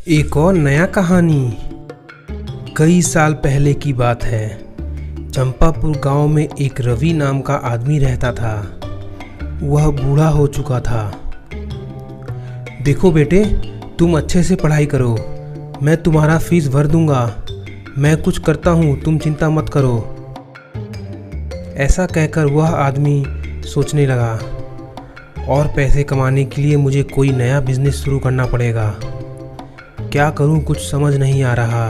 एक और नया कहानी। कई साल पहले की बात है। चंपापुर गांव में एक रवि नाम का आदमी रहता था। वह बूढ़ा हो चुका था। देखो बेटे, तुम अच्छे से पढ़ाई करो, मैं तुम्हारा फीस भर दूंगा। मैं कुछ करता हूँ, तुम चिंता मत करो। ऐसा कहकर वह आदमी सोचने लगा, और पैसे कमाने के लिए मुझे कोई नया बिजनेस शुरू करना पड़ेगा। क्या करूं, कुछ समझ नहीं आ रहा।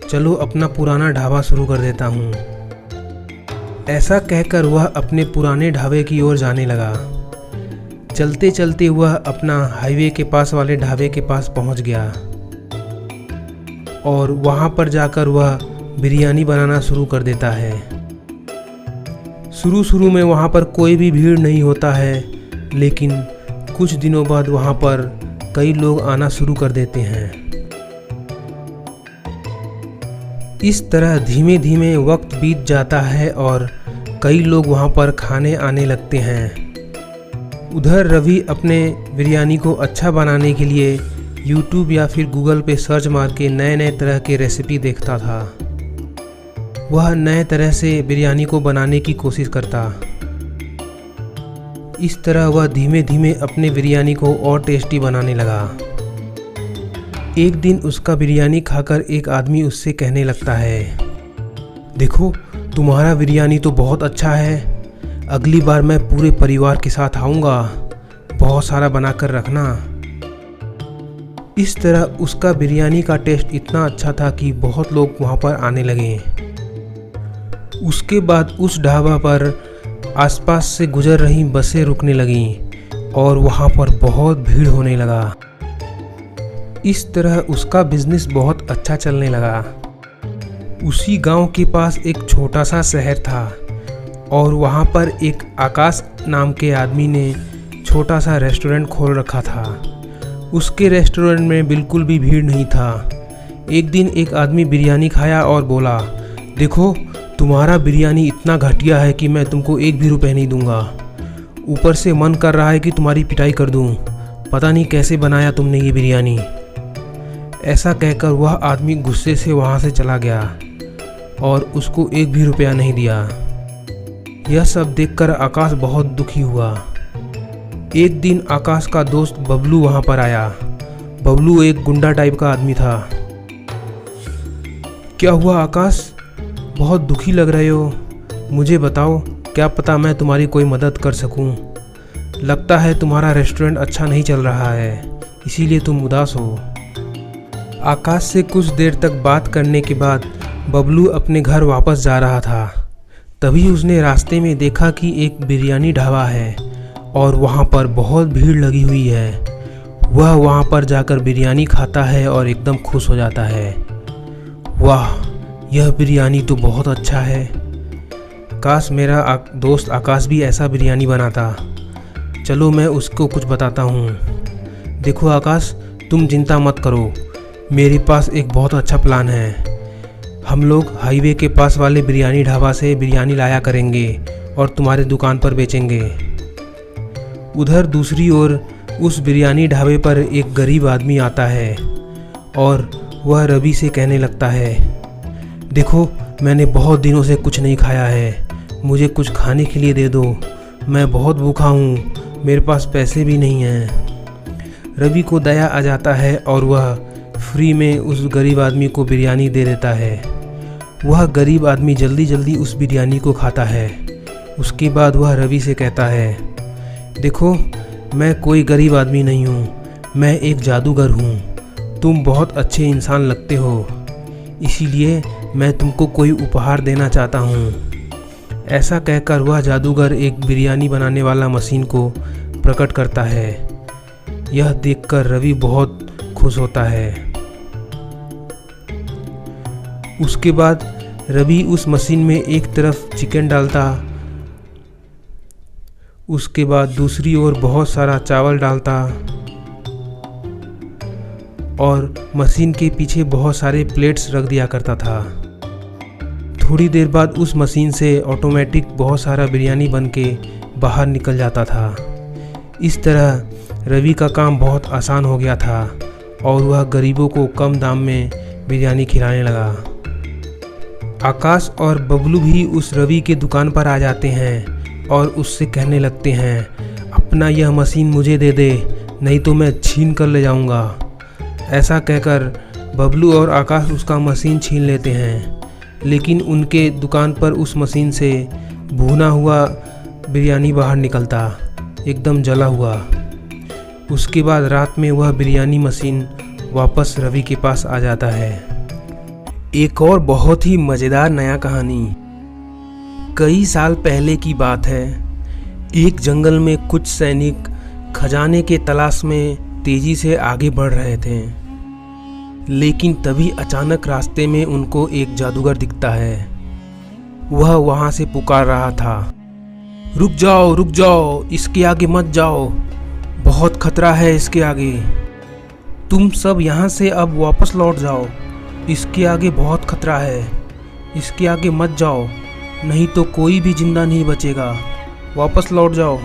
चलो अपना पुराना ढाबा शुरू कर देता हूं। ऐसा कहकर वह अपने पुराने ढाबे की ओर जाने लगा। चलते चलते वह अपना हाईवे के पास वाले ढाबे के पास पहुंच गया और वहां पर जाकर वह बिरयानी बनाना शुरू कर देता है। शुरू में वहां पर कोई भी भीड़ नहीं होता है, लेकिन कुछ दिनों बाद वहां पर कई लोग आना शुरू कर देते हैं। इस तरह धीमे धीमे वक्त बीत जाता है और कई लोग वहां पर खाने आने लगते हैं। उधर रवि अपने बिरयानी को अच्छा बनाने के लिए YouTube या फिर गूगल पे सर्च मार के नए नए तरह के रेसिपी देखता था। वह नए तरह से बिरयानी को बनाने की कोशिश करता। इस तरह वह धीमे धीमे अपने बिरयानी को और टेस्टी बनाने लगा। एक दिन उसका बिरयानी खाकर एक आदमी उससे कहने लगता है, देखो तुम्हारा बिरयानी तो बहुत अच्छा है, अगली बार मैं पूरे परिवार के साथ आऊँगा, बहुत सारा बनाकर रखना। इस तरह उसका बिरयानी का टेस्ट इतना अच्छा था कि बहुत लोग वहाँ पर आने लगे। उसके बाद उस ढाबा पर आसपास से गुजर रही बसें रुकने लगीं और वहाँ पर बहुत भीड़ होने लगा। इस तरह उसका बिजनेस बहुत अच्छा चलने लगा। उसी गांव के पास एक छोटा सा शहर था और वहाँ पर एक आकाश नाम के आदमी ने छोटा सा रेस्टोरेंट खोल रखा था। उसके रेस्टोरेंट में बिल्कुल भी भीड़ नहीं था। एक दिन एक आदमी बिरयानी खाया और बोला, देखो तुम्हारा बिरयानी इतना घटिया है कि मैं तुमको एक भी रुपए नहीं दूंगा। ऊपर से मन कर रहा है कि तुम्हारी पिटाई कर दूं। पता नहीं कैसे बनाया तुमने ये बिरयानी। ऐसा कहकर वह आदमी गुस्से से वहाँ से चला गया और उसको एक भी रुपया नहीं दिया। यह सब देखकर आकाश बहुत दुखी हुआ। एक दिन आकाश का दोस्त बबलू वहाँ पर आया। बबलू एक गुंडा टाइप का आदमी था। क्या हुआ आकाश, बहुत दुखी लग रहे हो? मुझे बताओ, क्या पता मैं तुम्हारी कोई मदद कर सकूं। लगता है तुम्हारा रेस्टोरेंट अच्छा नहीं चल रहा है, इसीलिए तुम उदास हो। आकाश से कुछ देर तक बात करने के बाद बबलू अपने घर वापस जा रहा था। तभी उसने रास्ते में देखा कि एक बिरयानी ढाबा है और वहाँ पर बहुत भीड़ लगी हुई है। वह वहाँ पर जाकर बिरयानी खाता है और एकदम खुश हो जाता है। वाह, यह बिरयानी तो बहुत अच्छा है। काश मेरा दोस्त आकाश भी ऐसा बिरयानी बनाता। चलो मैं उसको कुछ बताता हूँ। देखो आकाश, तुम चिंता मत करो, मेरे पास एक बहुत अच्छा प्लान है। हम लोग हाईवे के पास वाले बिरयानी ढाबा से बिरयानी लाया करेंगे और तुम्हारे दुकान पर बेचेंगे। उधर दूसरी ओर उस बिरयानी ढाबे पर एक गरीब आदमी आता है और वह रवि से कहने लगता है, देखो मैंने बहुत दिनों से कुछ नहीं खाया है, मुझे कुछ खाने के लिए दे दो, मैं बहुत भूखा हूँ, मेरे पास पैसे भी नहीं हैं। रवि को दया आ जाता है और वह फ्री में उस गरीब आदमी को बिरयानी दे देता है। वह गरीब आदमी जल्दी जल्दी उस बिरयानी को खाता है। उसके बाद वह रवि से कहता है, देखो मैं कोई गरीब आदमी नहीं हूँ, मैं एक जादूगर हूँ। तुम बहुत अच्छे इंसान लगते हो, इसीलिए मैं तुमको कोई उपहार देना चाहता हूँ। ऐसा कहकर वह जादूगर एक बिरयानी बनाने वाला मशीन को प्रकट करता है। यह देखकर रवि बहुत खुश होता है। उसके बाद रवि उस मशीन में एक तरफ चिकन डालता, उसके बाद दूसरी ओर बहुत सारा चावल डालता और मशीन के पीछे बहुत सारे प्लेट्स रख दिया करता था। थोड़ी देर बाद उस मशीन से ऑटोमेटिक बहुत सारा बिरयानी बन के बाहर निकल जाता था। इस तरह रवि का काम बहुत आसान हो गया था और वह गरीबों को कम दाम में बिरयानी खिलाने लगा। आकाश और बबलू भी उस रवि के दुकान पर आ जाते हैं और उससे कहने लगते हैं, अपना यह मशीन मुझे दे दे, नहीं तो मैं छीन कर ले जाऊंगा। ऐसा कहकर बबलू और आकाश उसका मशीन छीन लेते हैं, लेकिन उनके दुकान पर उस मशीन से भुना हुआ बिरयानी बाहर निकलता, एकदम जला हुआ। उसके बाद रात में वह बिरयानी मशीन वापस रवि के पास आ जाता है। एक और बहुत ही मज़ेदार नया कहानी। कई साल पहले की बात है। एक जंगल में कुछ सैनिक खजाने के तलाश में तेजी से आगे बढ़ रहे थे, लेकिन तभी अचानक रास्ते में उनको एक जादूगर दिखता है। वह वहां से पुकार रहा था, रुक जाओ, इसके आगे मत जाओ, बहुत खतरा है इसके आगे। तुम सब यहाँ से अब वापस लौट जाओ, इसके आगे बहुत खतरा है, इसके आगे मत जाओ, नहीं तो कोई भी जिंदा नहीं बचेगा, वापस लौट जाओ।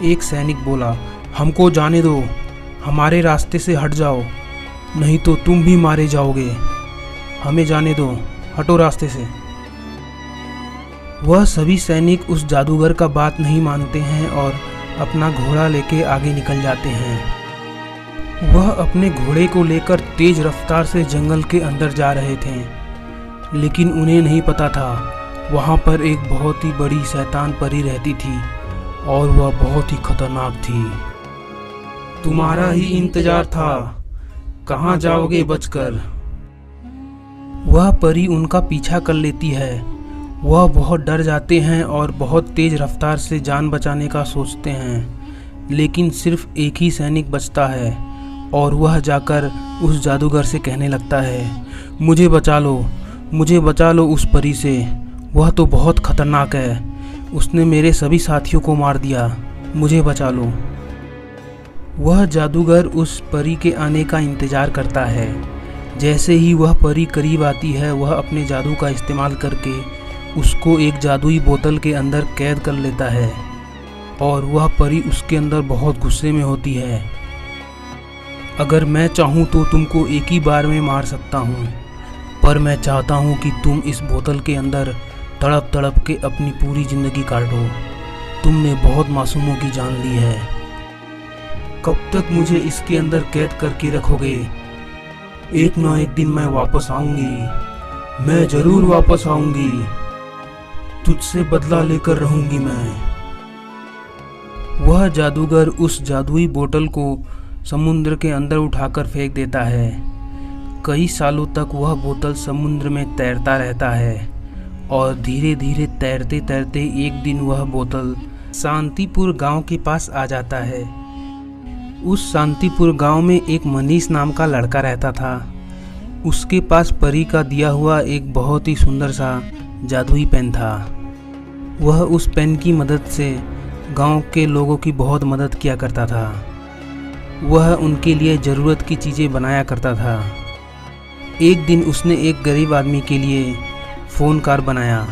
एक सैनिक बोला, हमको जाने दो, हमारे रास्ते से हट जाओ, नहीं तो तुम भी मारे जाओगे, हमें जाने दो, हटो रास्ते से। वह सभी सैनिक उस जादूगर का बात नहीं मानते हैं और अपना घोड़ा लेके आगे निकल जाते हैं। वह अपने घोड़े को लेकर तेज रफ्तार से जंगल के अंदर जा रहे थे, लेकिन उन्हें नहीं पता था वहाँ पर एक बहुत ही बड़ी शैतान परी रहती थी और वह बहुत ही खतरनाक थी। तुम्हारा ही इंतजार था, कहाँ जाओगे बचकर। वह परी उनका पीछा कर लेती है। वह बहुत डर जाते हैं और बहुत तेज रफ्तार से जान बचाने का सोचते हैं, लेकिन सिर्फ एक ही सैनिक बचता है और वह जाकर उस जादूगर से कहने लगता है, मुझे बचा लो उस परी से, वह तो बहुत खतरनाक है, उसने मेरे सभी साथियों को मार दिया, मुझे बचा लो। वह जादूगर उस परी के आने का इंतज़ार करता है। जैसे ही वह परी करीब आती है, वह अपने जादू का इस्तेमाल करके उसको एक जादुई बोतल के अंदर कैद कर लेता है और वह परी उसके अंदर बहुत गुस्से में होती है। अगर मैं चाहूँ तो तुमको एक ही बार में मार सकता हूँ, पर मैं चाहता हूँ कि तुम इस बोतल के अंदर तड़प तड़प के अपनी पूरी ज़िंदगी काटो। तुमने बहुत मासूमों की जान ली है, कब तक मुझे इसके अंदर कैद करके रखोगे? एक ना एक दिन मैं वापस आऊंगी, मैं जरूर वापस आऊंगी, तुझसे बदला लेकर रहूंगी मैं। वह जादूगर उस जादुई बोतल को समुद्र के अंदर उठाकर फेंक देता है। कई सालों तक वह बोतल समुद्र में तैरता रहता है और धीरे धीरे तैरते तैरते एक दिन वह बोतल शांतिपुर गांव के पास आ जाता है। उस शांतिपुर गांव में एक मनीष नाम का लड़का रहता था। उसके पास परी का दिया हुआ एक बहुत ही सुंदर सा जादुई पेन था। वह उस पेन की मदद से गांव के लोगों की बहुत मदद किया करता था। वह उनके लिए ज़रूरत की चीज़ें बनाया करता था। एक दिन उसने एक गरीब आदमी के लिए फ़ोन कार बनाया।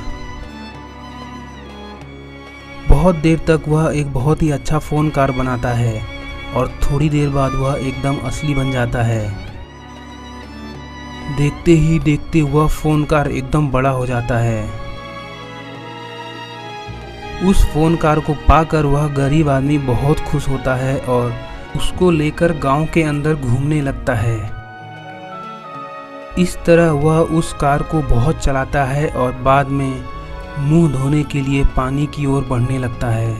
बहुत देर तक वह एक बहुत ही अच्छा फ़ोन कार बनाता है और थोड़ी देर बाद वह एकदम असली बन जाता है। देखते ही देखते वह फ़ोन कार एकदम बड़ा हो जाता है। उस फ़ोन कार को पाकर वह गरीब आदमी बहुत खुश होता है और उसको लेकर गांव के अंदर घूमने लगता है। इस तरह वह उस कार को बहुत चलाता है और बाद में मुंह धोने के लिए पानी की ओर बढ़ने लगता है।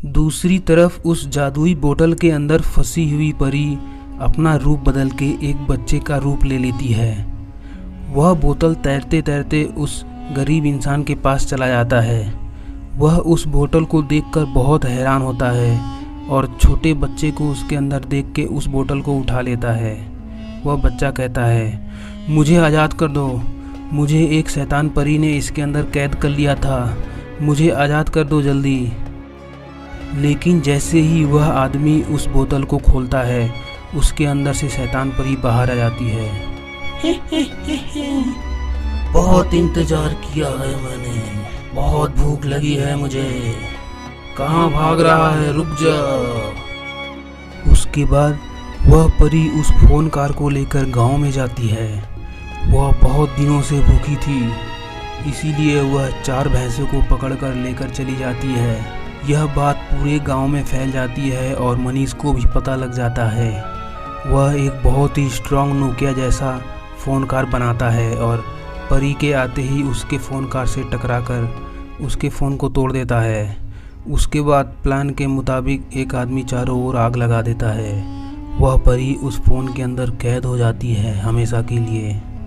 दूसरी तरफ उस जादुई बोतल के अंदर फंसी हुई परी अपना रूप बदल के एक बच्चे का रूप ले लेती है। वह बोतल तैरते तैरते उस गरीब इंसान के पास चला जाता है। वह उस बोतल को देखकर बहुत हैरान होता है और छोटे बच्चे को उसके अंदर देख के उस बोतल को उठा लेता है। वह बच्चा कहता है, मुझे आज़ाद कर दो, मुझे एक शैतान परी ने इसके अंदर कैद कर लिया था, मुझे आज़ाद कर दो जल्दी। लेकिन जैसे ही वह आदमी उस बोतल को खोलता है, उसके अंदर से शैतान परी बाहर आ जाती है। बहुत इंतजार किया है मैंने, बहुत भूख लगी है मुझे, कहाँ भाग रहा है, रुक जा। उसके बाद वह परी उस फ़ोन कार को लेकर गांव में जाती है। वह बहुत दिनों से भूखी थी, इसीलिए वह 4 भैंसों को पकड़कर लेकर चली जाती है। यह बात पूरे गांव में फैल जाती है और मनीष को भी पता लग जाता है। वह एक बहुत ही स्ट्रॉन्ग नोकिया जैसा फ़ोन कार बनाता है और परी के आते ही उसके फ़ोन कार से टकराकर उसके फ़ोन को तोड़ देता है। उसके बाद प्लान के मुताबिक एक आदमी चारों ओर आग लगा देता है। वह परी उस फ़ोन के अंदर कैद हो जाती है हमेशा के लिए।